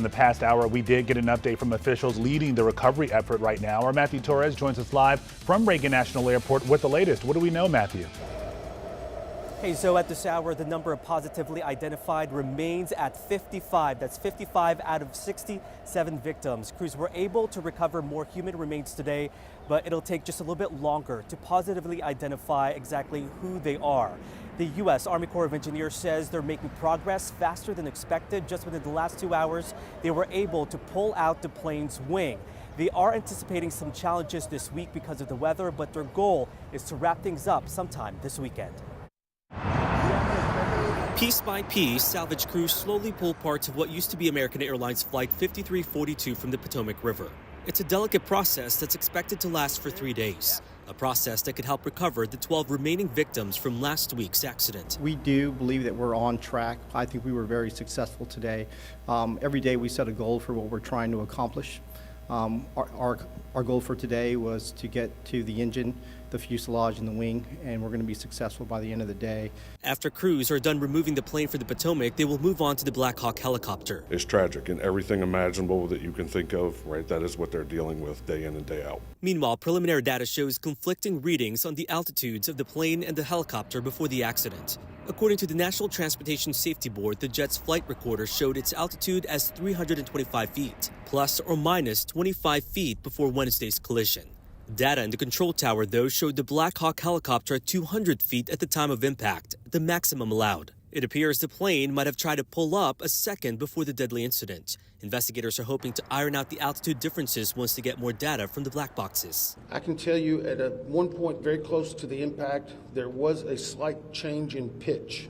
In the past hour, we did get an update from officials leading the recovery effort right now. Our Matthew Torres joins us live from Reagan National Airport with the latest. What do we know, Matthew? Hey, so at this hour, the number of positively identified remains at 55. That's 55 out of 67 victims. Crews were able to recover more human remains today, but it'll take just a little bit longer to positively identify exactly who they are. The U.S. Army Corps of Engineers says they're making progress faster than expected. Just within the last 2 hours, they were able to pull out the plane's wing. They are anticipating some challenges this week because of the weather, but their goal is to wrap things up sometime this weekend. Piece by piece, salvage crews slowly pull parts of what used to be American Airlines Flight 5342 from the Potomac River. It's a delicate process that's expected to last for 3 days, a process that could help recover the 12 remaining victims from last week's accident. We do believe that we're on track. I think we were very successful today. Every day we set a goal for what we're trying to accomplish. Our goal for today was to get to the engine, the fuselage, and the wing, and we're going to be successful by the end of the day. After crews are done removing the plane for the Potomac, they will move on to the Black Hawk helicopter. It's tragic, and everything imaginable that you can think of, right, that is what they're dealing with day in and day out. Meanwhile, preliminary data shows conflicting readings on the altitudes of the plane and the helicopter before the accident. According to the National Transportation Safety Board, the jet's flight recorder showed its altitude as 325 feet, plus or minus 25 feet before Wednesday's collision. Data in the control tower, though, showed the Black Hawk helicopter at 200 feet at the time of impact, the maximum allowed. It appears the plane might have tried to pull up a second before the deadly incident. Investigators are hoping to iron out the altitude differences once they get more data from the black boxes. I can tell you at one point very close to the impact, there was a slight change in pitch,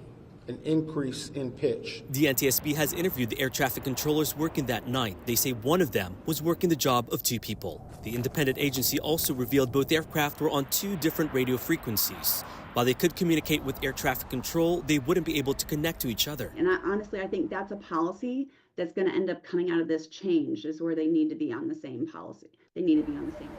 an increase in pitch. The NTSB has interviewed the air traffic controllers working that night. They say one of them was working the job of 2 people. The independent agency also revealed both aircraft were on 2 different radio frequencies. While they could communicate with air traffic control, they wouldn't be able to connect to each other. And honestly, I think that's a policy that's going to end up coming out of this change, is where they need to be on the same policy. They need to be on the same.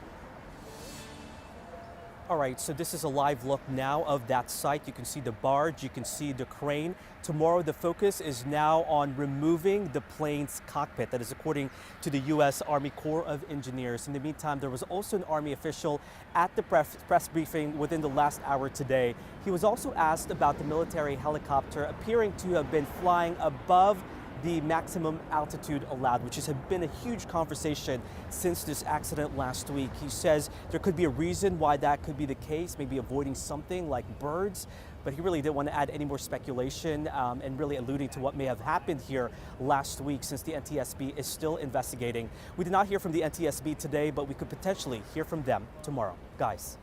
All right, so this is a live look now of that site. You can see the barge, you can see the crane. Tomorrow, the focus is now on removing the plane's cockpit. That is according to the U.S. Army Corps of Engineers. In the meantime, there was also an Army official at the press briefing within the last hour today. He was also asked about the military helicopter appearing to have been flying above the maximum altitude allowed, which has been a huge conversation since this accident last week. He says there could be a reason why that could be the case, maybe avoiding something like birds, but he really didn't want to add any more speculation and really alluding to what may have happened here last week, since the NTSB is still investigating. We did not hear from the NTSB today, but we could potentially hear from them tomorrow. Guys.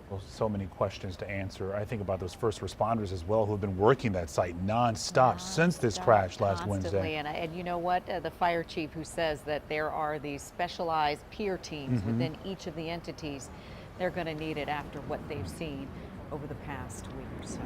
Well, so many questions to answer. I think about those first responders as well, who have been working that site nonstop since this crash last Wednesday. And you know what? The fire chief, who says that there are these specialized peer teams within each of the entities, they're going to need it after what they've seen over the past week or so.